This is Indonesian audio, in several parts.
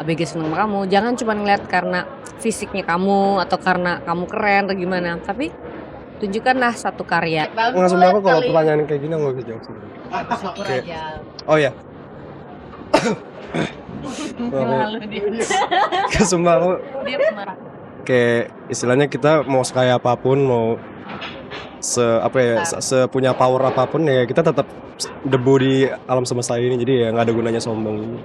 ABG seneng sama kamu. Jangan cuma ngeliat karena fisiknya kamu atau karena kamu keren atau gimana, tapi tunjukkanlah satu karya. Enggak, sumpah aku kalau pertanyaan kayak gini nggak bisa jawab sih. Syukur Kayak- aja. Oh ya, Malu dia. sumpah aku Dia marah. kayak istilahnya kita mau sekaya apapun, mau sepunya power apapun ya kita tetap debu di alam semesta ini, jadi ya nggak ada gunanya sombong ini.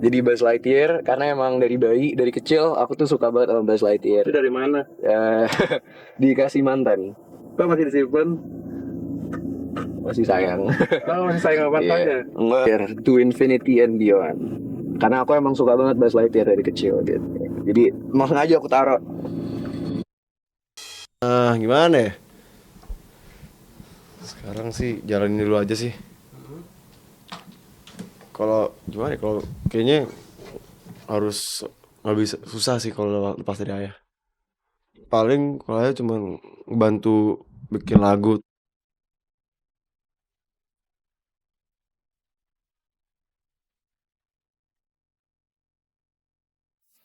Jadi Buzz Lightyear karena emang dari bayi, dari kecil aku tuh suka banget sama Buzz Lightyear. Itu dari mana? Ya, dikasih mantan, Bang masih disimpan? masih sayang. Bang masih sayang sama mantannya? Enggak, to infinity and beyond. Karena aku emang suka banget Buzz Lightyear dari kecil gitu. Jadi mau sengaja aku taruh. Gimana ya? Sekarang sih jalanin dulu aja sih. Kalau gimana ya, kalau kayaknya harus nggak bisa, susah sih kalau lepas dari ayah. Paling kalau ayah cuma bantu bikin lagu.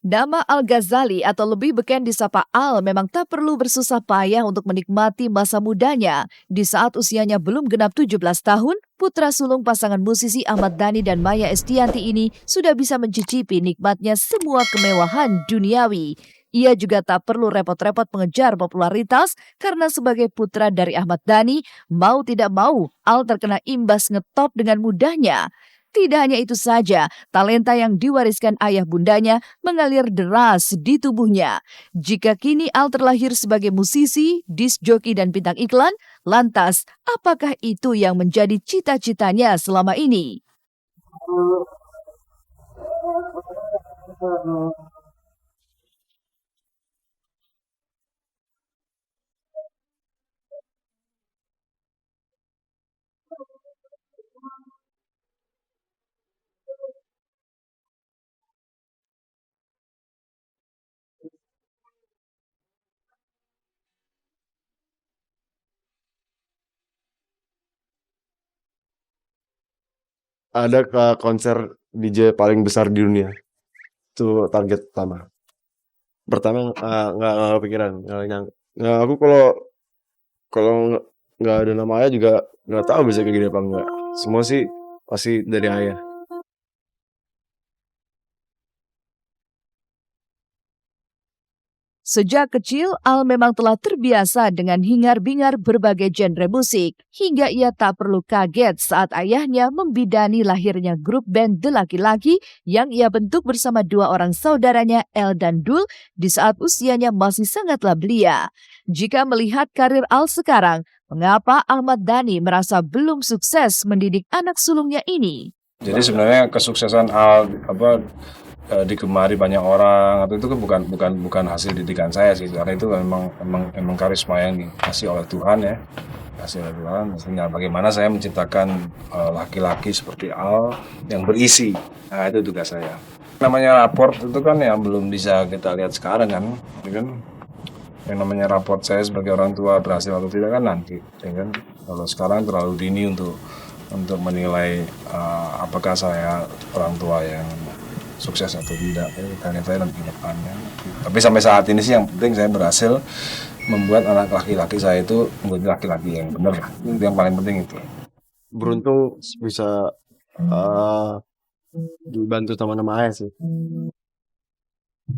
Nama Al-Ghazali atau lebih beken disapa Al memang tak perlu bersusah payah untuk menikmati masa mudanya. Di saat usianya belum genap 17 tahun, putra sulung pasangan musisi Ahmad Dhani dan Maya Estianty ini sudah bisa mencicipi nikmatnya semua kemewahan duniawi. Ia juga tak perlu repot-repot mengejar popularitas karena sebagai putra dari Ahmad Dhani, mau tidak mau Al terkena imbas ngetop dengan mudahnya. Tidak hanya itu saja, talenta yang diwariskan ayah bundanya mengalir deras di tubuhnya. Jika kini Al terlahir sebagai musisi, disc joki dan bintang iklan, lantas apakah itu yang menjadi cita-citanya selama ini? Ada ke konser DJ paling besar di dunia. Itu target pertama. Pertama nggak kepikiran, nggak nyangka. Nggak, aku kalau nggak ada nama ayah juga nggak tahu bisa kayak gini apa enggak. Semua sih pasti dari ayah. Sejak kecil, Al memang telah terbiasa dengan hingar-bingar berbagai genre musik, hingga ia tak perlu kaget saat ayahnya membidani lahirnya grup band The Laki-Laki yang ia bentuk bersama dua orang saudaranya El dan Dul di saat usianya masih sangatlah belia. Jika melihat karir Al sekarang, mengapa Ahmad Dhani merasa belum sukses mendidik anak sulungnya ini? Jadi sebenarnya kesuksesan digemari banyak orang atau itu kan bukan hasil didikan saya sih, karena itu memang karisma yang dikasih oleh Tuhan ya, kasih oleh Tuhan. Maksudnya bagaimana saya menciptakan laki-laki seperti Al yang berisi, nah itu tugas saya. Namanya raport itu kan yang belum bisa kita lihat sekarang kan, ya kan? Yang namanya raport saya sebagai orang tua berhasil atau tidak kan nanti, ya kan? Kalau sekarang terlalu dini untuk menilai apakah saya orang tua yang sukses atau tidak, ya kita lihat saya nanti depannya. Tapi sampai saat ini sih yang penting saya berhasil membuat anak laki-laki saya itu menjadi laki-laki yang benar. Itu yang paling penting itu. Beruntung bisa dibantu sama nama ayah sih.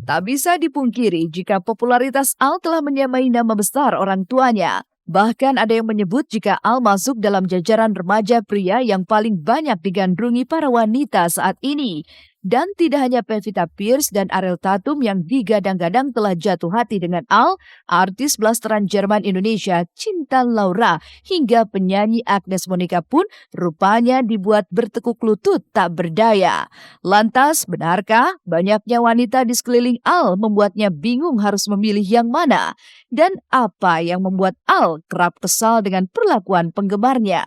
Tak bisa dipungkiri jika popularitas Al telah menyamai nama besar orang tuanya. Bahkan ada yang menyebut jika Al masuk dalam jajaran remaja pria yang paling banyak digandrungi para wanita saat ini. Dan tidak hanya Pevita Pierce dan Ariel Tatum yang digadang-gadang telah jatuh hati dengan Al, artis blasteran Jerman Indonesia Cinta Laura hingga penyanyi Agnes Monica pun rupanya dibuat bertekuk lutut tak berdaya. Lantas, benarkah banyaknya wanita di sekeliling Al membuatnya bingung harus memilih yang mana? Dan apa yang membuat Al kerap kesal dengan perlakuan penggemarnya?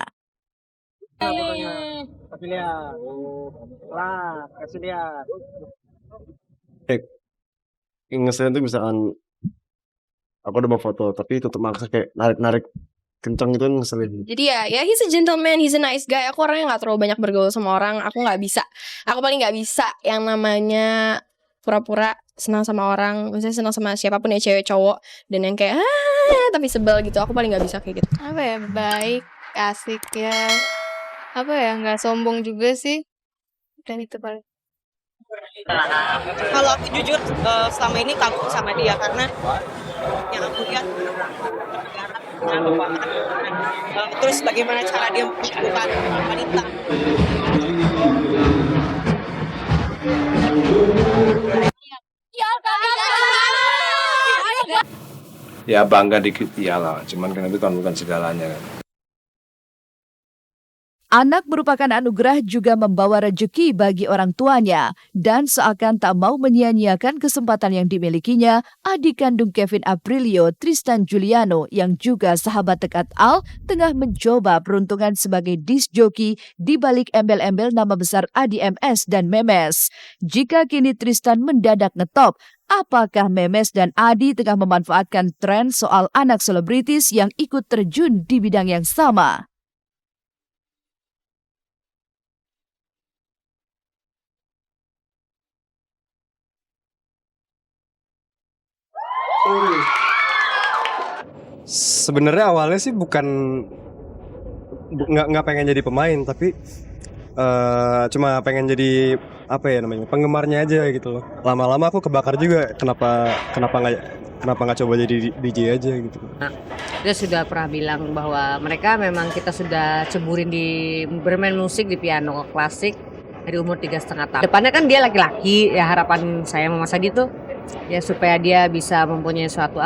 Kasih lihat. Lah, kasih lihat. Ngeselin tuh misalkan aku udah mau foto tapi tutup maksa kayak narik kencang itu kan ngeselin. Jadi ya he's a gentleman, he's a nice guy. Aku orangnya nggak terlalu banyak bergaul sama orang. Aku paling nggak bisa yang namanya pura-pura senang sama orang. Misalnya senang sama siapapun ya, cewek cowok, dan yang kayak tapi sebel gitu. Aku paling nggak bisa kayak gitu. Apa ya, baik, asik ya, apa ya, nggak sombong juga sih, dan itu paling. Kalau aku jujur selama ini kagum sama dia karena yang aku lihat terus bagaimana cara dia memperlakukan wanita. Ya bangga dikit iyalah, cuman kan itu kan bukan segalanya kan. Anak merupakan anugerah juga membawa rejeki bagi orang tuanya. Dan seakan tak mau menyia-nyiakan kesempatan yang dimilikinya, adik kandung Kevin Aprilio, Tristan Juliano, yang juga sahabat dekat Al, tengah mencoba peruntungan sebagai disc jockey di balik embel-embel nama besar ADMS dan Memes. Jika kini Tristan mendadak ngetop, apakah Memes dan Adi tengah memanfaatkan tren soal anak selebritis yang ikut terjun di bidang yang sama? Sebenarnya awalnya sih bukan nggak pengen jadi pemain, tapi cuma pengen jadi apa ya namanya, penggemarnya aja gitu loh. Lama-lama aku kebakar juga, kenapa nggak coba jadi DJ aja gitu. Dia sudah pernah bilang bahwa mereka memang kita sudah ceburin di bermain musik di piano klasik dari umur 3,5 tahun. Depannya kan dia laki-laki, ya harapan saya sama Mas Adi tuh ya supaya dia bisa mempunyai satu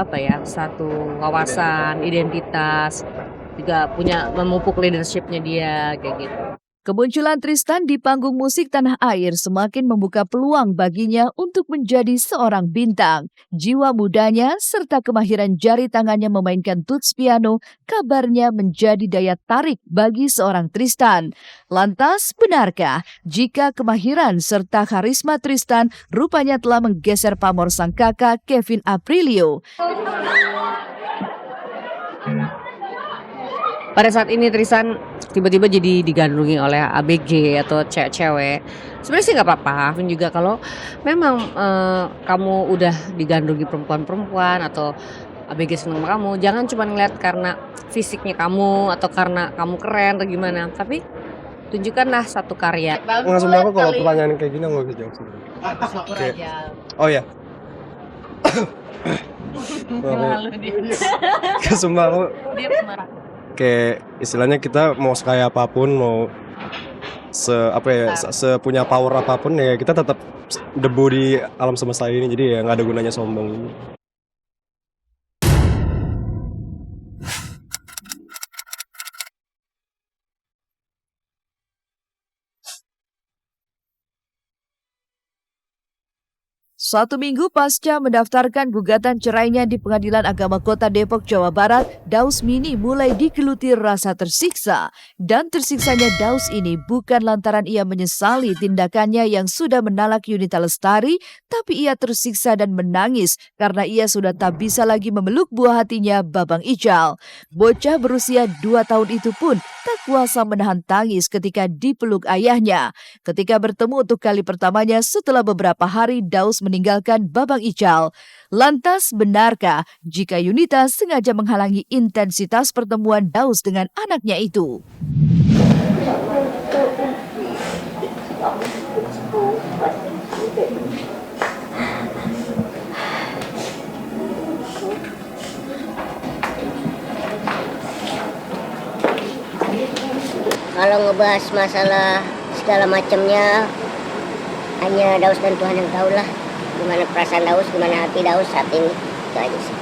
wawasan, identitas, juga punya memupuk leadership-nya dia kayak gitu. Kemunculan Tristan di panggung musik tanah air semakin membuka peluang baginya untuk menjadi seorang bintang. Jiwa mudanya serta kemahiran jari tangannya memainkan tuts piano kabarnya menjadi daya tarik bagi seorang Tristan. Lantas, benarkah jika kemahiran serta karisma Tristan rupanya telah menggeser pamor sang kakak Kevin Aprilio? Pada saat ini Tristan tiba-tiba jadi digandrungi oleh ABG atau cewek-cewek. Sebenarnya sih nggak apa-apa. Dan juga kalau memang kamu udah digandrungi perempuan-perempuan atau ABG seneng sama kamu, jangan cuma ngeliat karena fisiknya kamu atau karena kamu keren atau gimana. Tapi tunjukkanlah satu karya. Langsung aku kalau pertanyaan kayak gini nggak bisa jawab sendiri. Syukur aja. Oh ya. Sumpah aku Dia marah. kayak istilahnya kita mau sekaya apapun, mau sepunya power apapun ya kita tetap debu di alam semesta ini, jadi ya nggak ada gunanya sombong. Satu minggu pasca mendaftarkan gugatan cerainya di Pengadilan Agama Kota Depok, Jawa Barat, Daus Mini mulai digeluti rasa tersiksa. Dan tersiksanya Daus ini bukan lantaran ia menyesali tindakannya yang sudah menalak Yunita Lestari, tapi ia tersiksa dan menangis karena ia sudah tak bisa lagi memeluk buah hatinya, Babang Ical. Bocah berusia 2 tahun itu pun tak kuasa menahan tangis ketika dipeluk ayahnya. Ketika bertemu untuk kali pertamanya setelah beberapa hari Daus meninggalkan Babang Ical. Lantas benarkah jika Yunita sengaja menghalangi intensitas pertemuan Daus dengan anaknya itu? Kalau ngebahas masalah segala macamnya, hanya Daus dan Tuhan yang tahu lah gimana perasaan Daus, gimana hati Daus saat ini. Itu aja sih.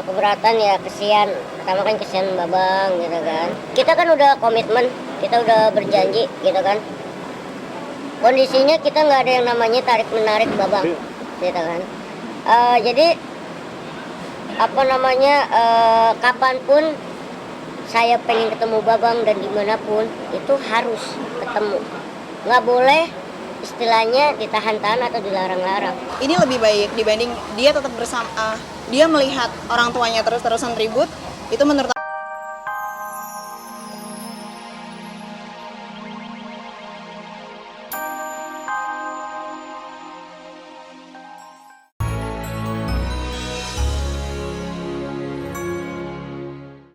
Keberatan ya, kesian. Pertama kan kesian Babang gitu kan. Kita kan udah komitmen, kita udah berjanji gitu kan. Kondisinya kita nggak ada yang namanya tarik-menarik Babang gitu kan. Jadi kapanpun saya pengen ketemu Babang dan dimanapun itu harus ketemu. Nggak boleh istilahnya ditahan-tahan atau dilarang-larang. Ini lebih baik dibanding dia tetap bersama, dia melihat orang tuanya terus-terusan ribut, itu menurut